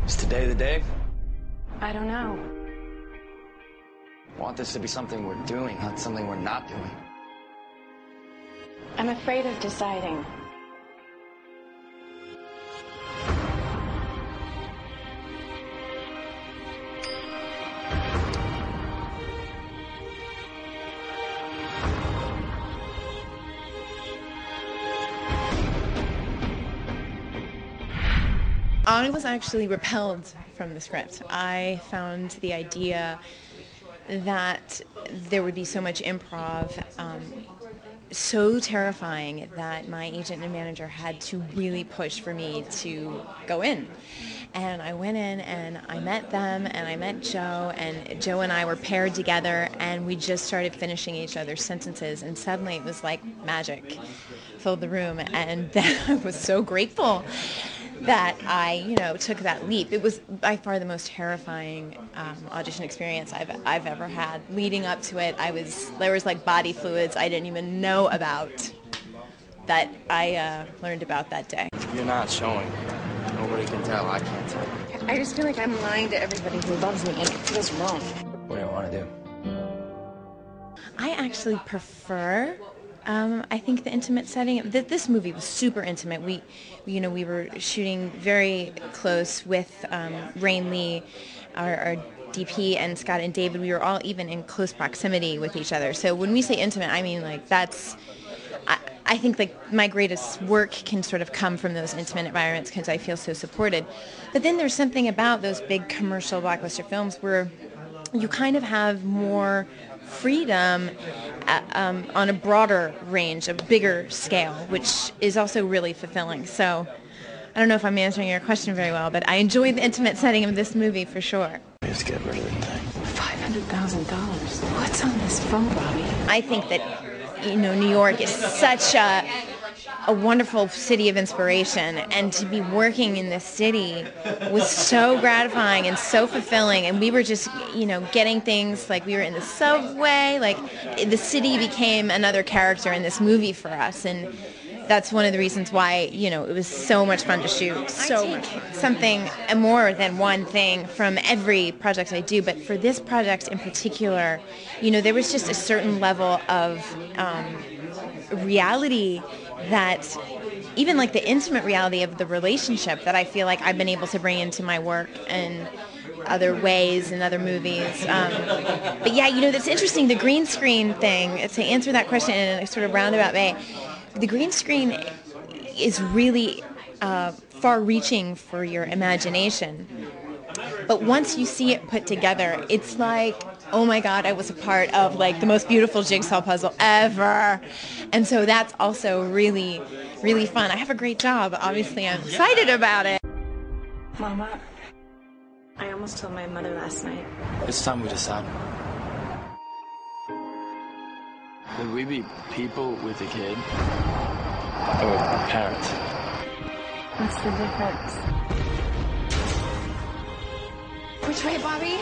Is today the day? I don't know. I want this to be something we're doing, not something we're not doing. I'm afraid of deciding. I was actually repelled from the script. I found the idea that there would be so much improv so terrifying that my agent and manager had to really push for me to go in. And I went in and I met them and I met Joe, and Joe and I were paired together and we just started finishing each other's sentences, and suddenly it was like magic filled the room, and then I was so grateful that I, took that leap. It was by far the most terrifying audition experience I've ever had. Leading up to it, there was like body fluids I didn't even know about that I learned about that day. You're not showing. Nobody can tell. I can't tell. I just feel like I'm lying to everybody who loves me, and it feels wrong. What do you want to do? I actually prefer I think the intimate setting. This movie was super intimate. We were shooting very close with Rain Lee, our DP, and Scott and David. We were all even in close proximity with each other. So when we say intimate, I mean like that's. I think like my greatest work can sort of come from those intimate environments because I feel so supported. But then there's something about those big commercial blockbuster films where you kind of have more freedom on a broader range, a bigger scale, which is also really fulfilling. So I don't know if I'm answering your question very well, but I enjoyed the intimate setting of this movie for sure. We have to get rid of the thing. $500,000. What's on this phone, Bobby? I think that New York is such a wonderful city of inspiration, and to be working in this city was so gratifying and so fulfilling. And we were just, getting things like we were in the subway, like the city became another character in this movie for us. And that's one of the reasons why, it was so much fun to shoot. So much fun. Something more than one thing from every project I do, but for this project in particular, there was just a certain level of reality that even like the intimate reality of the relationship that I feel like I've been able to bring into my work and other ways in other movies. But yeah, that's interesting, the green screen thing, to answer that question in a sort of roundabout way. The green screen is really far-reaching for your imagination. But once you see it put together, it's like, oh my God, I was a part of like the most beautiful jigsaw puzzle ever. And so that's also really, really fun. I have a great job. Obviously, I'm excited about it. Mama, I almost told my mother last night. It's time we decide. Would we be people with a kid or parents? What's the difference? Which way, Bobby?